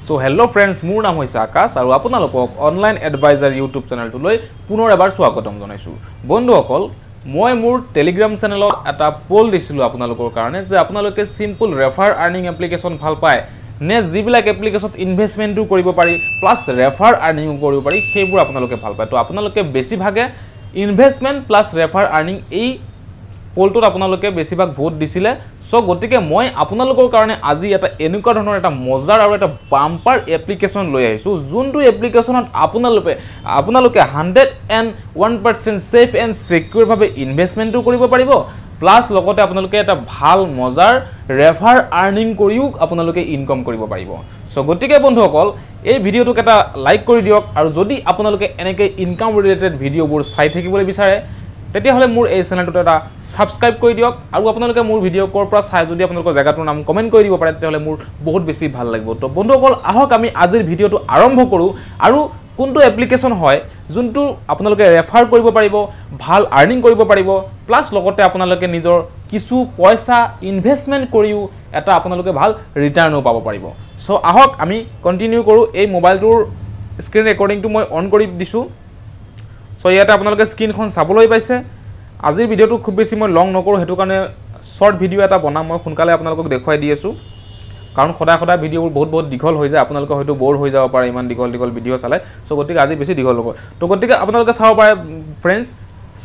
So hello friends, মোৰ নাম হৈছে আকাশ আৰু আপোনালোকক অনলাইন এডভাইজাৰ ইউটিউব চেনেলটোলৈ পুনৰ এবাৰ স্বাগতম জনাইছো। বন্ধুসকল, মই মোৰ টেলিগ্ৰাম চেনেলত এটা পোল দিছিলো আপোনালোকৰ কাৰণে যে আপোনালোকে সিম্পল ৰেফাৰ আৰ্নিং এপ্লিকেশন ভাল পায় নে যিবিলাক এপ্লিকেশনত ইনভেষ্টমেন্টও কৰিব পাৰি প্লাস ৰেফাৰ আৰ্নিংও কৰিব পাৰি সেইবোৰ আপোনালোকে ভাল পায়। তো আপোনালোকে বেছিভাগে ইনভেষ্টমেন্ট প্লাস ৰেফাৰ আৰ্নিং এই পোলটোত আপোনালোকে বেছিভাগ ভোট দিছিলে। সো গতিকে মই আপোনালোকৰ কাৰণে আজি এটা এনেকুৱা ধৰণৰ এটা মজাৰ আৰু এটা বাম্পাৰ এপ্লিকেশন লৈ আহিছো যোনটো এপ্লিকেশনত আপোনালোকে 101% সেফ এণ্ড সিকিউৰ ভাবে ইনভেষ্টমেন্টও কৰিব পাৰিব প্লাস লগতে আপোনালোকে এটা ভাল মজাৰ ৰেফাৰ আৰ্নিং কৰিও আপোনালোকে ইনকাম কৰিব পাৰিব। সো গতিকে বন্ধুসকল, এই ভিডিওটোক এটা লাইক কৰি দিয়ক আৰু যদি আপোনালোকে এনেকৈ ইনকাম ৰিলেটেড ভিডিওবোৰ চাই থাকিবলৈ বিচাৰে তেতিয়াহলে মোৰ এই চেনেলটো এটা সাবস্ক্ৰাইব কৰি দিয়ক আৰু আপোনালোকে মোৰ ভিডিও কৰ পৰা চাই যদি আপোনালোকৰ জায়গাটোৰ নাম কমেন্ট কৰি দিব পাৰে তেতিয়াহলে মোৰ বহুত বেছি ভাল লাগিব। তো বন্ধুসকল, আহক আমি আজিৰ ভিডিওটো আৰম্ভ কৰো আৰু কোনটো এপ্লিকেশন হয় যোনটো আপোনালোকে ৰেফাৰ কৰিব পাৰিব, ভাল আৰ্নিং কৰিব পাৰিব প্লাস লগতে আপোনালোকে নিজৰ কিছু পইচা ইনভেষ্টমেন্ট কৰিও এটা আপোনালোকে ভাল ৰিটাৰ্ণও পাব পাৰিব। সো আহক আমি কন্টিনিউ কৰো। এই মোবাইলটোৰ স্ক্ৰীন ৰেকৰ্ডিংটো মই অন কৰি দিছো। সো ইয়াতে আপোনালোকে স্ক্ৰীনখন চাবলৈ পাইছে। আজিৰ ভিডিওটো খুব বেছি মই লং নকৰো, হেতু কাৰণে শৰ্ট ভিডিও এটা বনাম, মই সোনকালে আপোনালোকক দেখুৱাই দি আছো কাৰণ সদায় ভিডিওবোৰ বহুত দীঘল হৈ যায়, আপোনালোকে হয়তো বোৰ হৈ যাব পাৰে ইমান দীঘল ভিডিও চালে। সো গতিকে আজি বেছি দীঘল নকৰো। তো গতিকে আপোনালোকে চাব পাৰে ফ্ৰেন্ডছ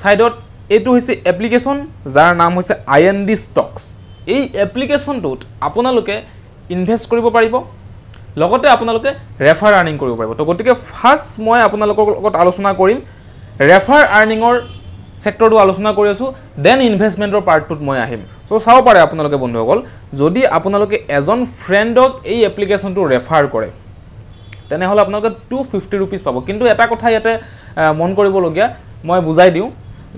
সাইডত এইটো হৈছে এপ্লিকেশন যাৰ নাম হৈছে IND ষ্টকস। এই এপ্লিকেশনটোত আপোনালোকে ইনভেষ্ট কৰিব পাৰিব লগতে আপোনালোকে ৰেফাৰ আৰ্নিং কৰিব পাৰিব। তো গতিকে ফাৰ্স্ট মই আপোনালোকৰ লগত আলোচনা কৰিম ৰেফাৰ আৰ্নিঙৰ সেক্টৰটো আলোচনা কৰি আছো, দেন ইনভেষ্টমেন্টৰ পাৰ্টটোত মই আহিম। সো চাব পাৰে আপোনালোকে বন্ধুসকল, যদি আপোনালোকে এজন ফ্ৰেণ্ডক এই এপ্লিকেশনটো ৰেফাৰ কৰে তেনেহলে আপোনালোকে 250 रुपीस পাব। কিন্তু এটা কথা ইয়াতে মন কৰিবলগীয়া, মই বুজাই দিওঁ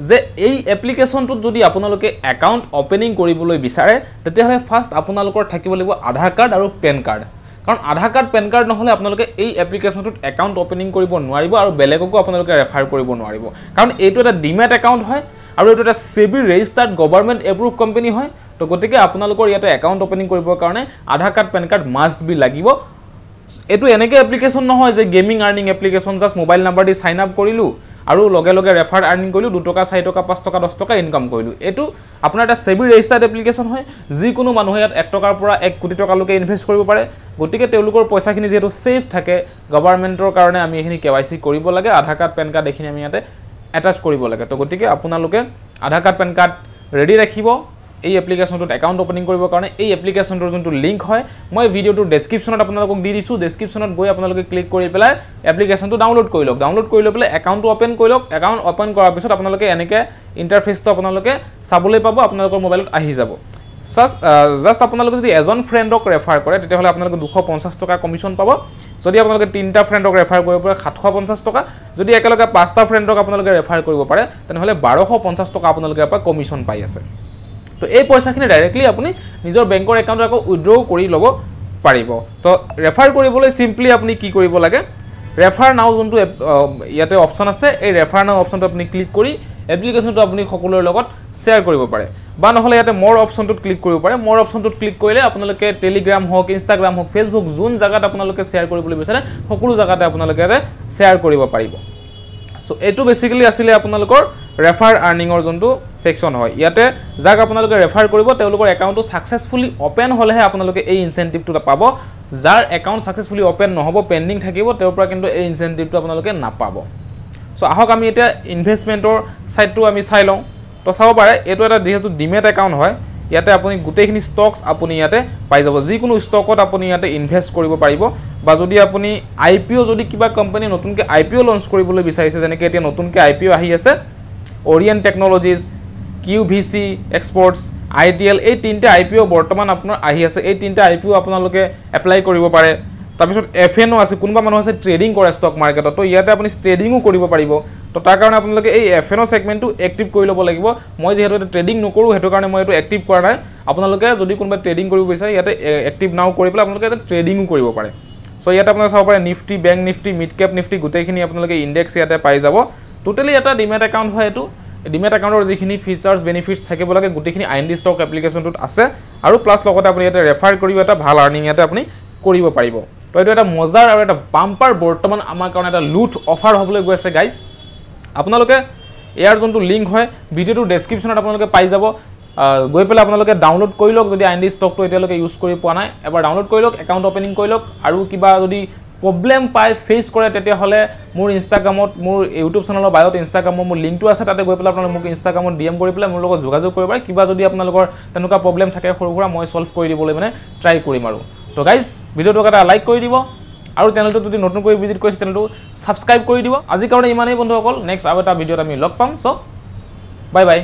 যে এই এপ্লিকেশনটোত যদি আপোনালোকে একাউণ্ট ওপেনিং কৰিবলৈ বিচাৰে তেতিয়াহলে ফাৰ্স্ট আপোনালোকৰ থাকিব লাগিব আধাৰ কাৰ্ড আৰু পেন কাৰ্ড। কাৰণ আধাৰ কাৰ্ড পেন কাৰ্ড নহলে আপোনালোকে এই এপ্লিকেশনটোত একাউণ্ট ওপেনিং কৰিব নোৱাৰিব আৰু বেলেগকো আপোনালোকে ৰেফাৰ কৰিব নোৱাৰিব কাৰণ এইটো এটা ডিমেট একাউণ্ট হয় আৰু এইটো এটা SEBI registered government approve company হয়। তো গতিকে আপোনালোকৰ ইয়াতে একাউণ্ট ওপেনিং কৰিবৰ কাৰণে Aadhaar card PAN card must be লাগিব। এইটো এনেকৈ এপ্লিকেশন নহয় যে gaming earning application, just mobile number দি সাইন আপ কৰিলো আৰু লগে ৰেফাৰ আৰ্নিং কৰিলো, 2 টকা 4 টকা 5 টকা 10 টকা ইনকাম কৰিলো। এইটো আপোনাৰ এটা সেবি ৰেজিষ্টাৰ্ড এপ্লিকেশন হয়, যিকোনো মানুহে ইয়াত 1 টকাৰ পৰা 1 কোটি টকালৈকে ইনভেষ্ট কৰিব পাৰে। গতিকে তেওঁলোকৰ পইচাখিনি যেহেতু সেফ থাকে গভৰ্নমেন্টৰ কাৰণে আমি এখিনি KYC কৰিব লাগে, আধাৰ কাৰ্ড পেন কাৰ্ড এখিনি আমি ইয়াতে এটাচ কৰিব লাগে। তো গতিকে আপোনালোকে আধাৰ কাৰ্ড পেন কাৰ্ড ৰেডি ৰাখিব এই এপ্লিকেশনটোত একাউণ্ট ওপেনিং কৰিবৰ কাৰণে। এই এপ্লিকেশনটোৰ যোনটো লিংক হয় মই ভিডিওটোৰ ডেসক্ৰিপশনত আপোনালোকক দি দিছো, ডেসক্ৰিপশনত গৈ আপোনালোকে ক্লিক কৰি পেলাই এপ্লিকেশনটো ডাউনলোড কৰি লওক। ডাউনলোড কৰি লৈ পেলাই একাউণ্টটো ওপেন কৰি লওক। একাউণ্ট ওপেন কৰাৰ পিছত আপোনালোকে এনেকৈ ইন্টাৰফেসটো আপোনালোকে চাবলৈ পাব, আপোনালোকৰ মোবাইলত আহি যাব। জাস্ট আপোনালোকে যদি এজন ফ্ৰেণ্ডক ৰেফাৰ কৰে তেতিয়াহলে আপোনালোকে 250 টকা কমিশন পাব। যদি আপোনালোকে 3টা ফ্ৰেণ্ডক ৰেফাৰ কৰিব পাৰে 750 টকা, যদি একেলগে 5টা ফ্ৰেণ্ডক আপোনালোকে ৰেফাৰ কৰিব পাৰে তেনেহলে 1250 টকা আপোনালোকে ইয়াৰ পৰা কমিশন পাই আছে। তো এই পইচাখিনি ডাইৰেক্টলি আপুনি নিজৰ বেংকৰ একাউণ্টত আকৌ উইথড্ৰ কৰি ল'ব পাৰিব। তো ৰেফাৰ কৰিবলৈ সিম্পলি আপুনি কি কৰিব লাগে, ৰেফাৰ নাও যোনটো ইয়াতে অপচন আছে এই ৰেফাৰ নাও অপচনটো আপুনি ক্লিক কৰি এপ্লিকেশনটো আপুনি সকলোৰ লগত শ্বেয়াৰ কৰিব পাৰে বা নহলে ইয়াতে মোৰ অপচনটোত ক্লিক কৰিব পাৰে। মোৰ অপচনটোত ক্লিক কৰিলে আপোনালোকে টেলিগ্ৰাম হওক, ইনষ্টাগ্ৰাম হওক, ফেচবুক যোন জায়গাত আপোনালোকে শ্বেয়াৰ কৰিবলৈ বিচাৰে সকলো জায়গাতে আপোনালোকে ইয়াতে শ্বেয়াৰ কৰিব পাৰিব। সো এইটো বেসিক্যালি আসলে আপোনালোকৰ ৰেফাৰ আৰ্নিঙৰ যোনটো সেকশন হয়। ইয়াতে যাক আপোনালোকে ৰেফাৰ কৰিব তেওঁলোকৰ একাউণ্টটো সাকসেসফুলি ওপেন হলেহে আপোনালোকে এই ইনসেন্টিভটো পাব। যাৰ একাউণ্ট সাকসেসফুলি ওপেন নহব, পেন্ডিং থাকিব, তেওঁৰ পৰা কিন্তু এই ইনসেন্টিভটো আপোনালোকে নাপাব। সো আহক আমি এতিয়া ইনভেষ্টমেন্টৰ সাইডটো আমি চাই লওঁ। তো চাব পাৰে এইটো এটা যেহেতু ডিমেট একাউণ্ট হয়, ইয়াতে আপুনি গোটেইখিনি ষ্টকস আপুনি ইয়াতে পাই যাব। যিকোনো ষ্টকত আপুনি ইয়াতে ইনভেষ্ট কৰিব পাৰিব বা যদি আপুনি IPO যদি কিবা কোম্পানী নতুনকৈ IPO লঞ্চ কৰিবলৈ বিচাৰিছে, যেনেকৈ এতিয়া নতুনকৈ IPO আহি আছে orient technologies, QVC experts, ITL, এই 3টা IPO বৰ্তমান আপোনাৰ আহি আছে। এই 3টা IPO আপোনালোকে এপ্লাই কৰিব পাৰে। তাৰপিছত FNO আছে, কোনোবা মানুহ আছে ট্ৰেডিং কৰে ষ্টক মাৰ্কেটত, তো ইয়াতে আপুনি ট্ৰেডিংও কৰিব পাৰিব। তো তাৰ কাৰণে আপোনালোকে এই FNO সেগমেন্টটো এক্টিভ কৰি ল'ব লাগিব। মই যেহেতু এটা ট্ৰেডিং নকৰোঁ হেতু কাৰণে মই এইটো এক্টিভ কৰা নাই। আপোনালোকে যদি কোনোবা ট্ৰেডিং কৰিব বিচাৰে ইয়াতে এক্টিভ নাও কৰি পেলাই আপোনালোকে এটা ট্ৰেডিংও কৰিব পাৰে। সো ইয়াতে আপোনালোকে চাব পাৰে Nifty, bank Nifty, mid cap Nifty গোটেইখিনি আপোনালোকে ইনডেক্স ইয়াতে পাই যাব। টোটালি এটা ডিমেট একাউণ্ট হয়। এইটো ডিমেট একাউণ্টৰ যিখিনি ফিচাৰ্ছ বেনিফিটছ থাকিব লাগে গোটেইখিনি IND ষ্টক এপ্লিকেশনটোত আছে আৰু প্লাস লগতে আপুনি ইয়াতে ৰেফাৰ কৰিও এটা ভাল আৰ্নিং ইয়াতে আপুনি কৰিব পাৰিব। তো এইটো এটা মজাৰ আৰু এটা বাম্পাৰ বৰ্তমান আমাৰ কাৰণে এটা লুট অফাৰ হ'বলৈ গৈ আছে গাইজ আপোনালোকে ইয়াৰ যোনটো লিংক হয় ভিডিঅ'টোৰ ডেছক্ৰিপশ্যনত আপোনালোকে পাই যাব গৈ পেলাই আপোনালোকে ডাউনলোড কৰি লওক যদি আইএনডি ষ্টকটো এতিয়ালৈকে ইউজ কৰি পোৱা নাই এবাৰ ডাউনলোড কৰি লওক একাউণ্ট অপেনিং কৰি লওক আৰু কিবা যদি প্ৰব্লেম পায় ফেচ কৰে তেতিয়াহ'লে মোৰ ইনষ্টাগ্ৰামত মোৰ ইউটিউব চেনেলৰ বায়'ত ইনষ্টাগ্ৰামৰ মোৰ লিংকটো আছে তাতে গৈ পেলাই আপোনালোকে মোক ইনষ্টাগ্ৰামত DM কৰি পেলাই মোৰ লগত যোগাযোগ কৰিব পাৰে কিবা যদি আপোনালোকৰ তেনেকুৱা প্ৰব্লেম থাকে সৰু সুৰা মই সলভ কৰি দিবলৈ মানে ট্ৰাই কৰিম আৰু তো গাইজ ভিডিঅ'টোক এটা লাইক কৰি দিব আৰু চেনেলটো যদি নতুন কৰি ভিজিট কৰিছে চেনেলটো ছাবস্ক্ৰাইব কৰি দিব আজিৰ কাৰণে ইমানেই বন্ধুসকল নেক্সট আৰু এটা ভিডিঅ'ত আমি লগ পাম চ' বাই বাই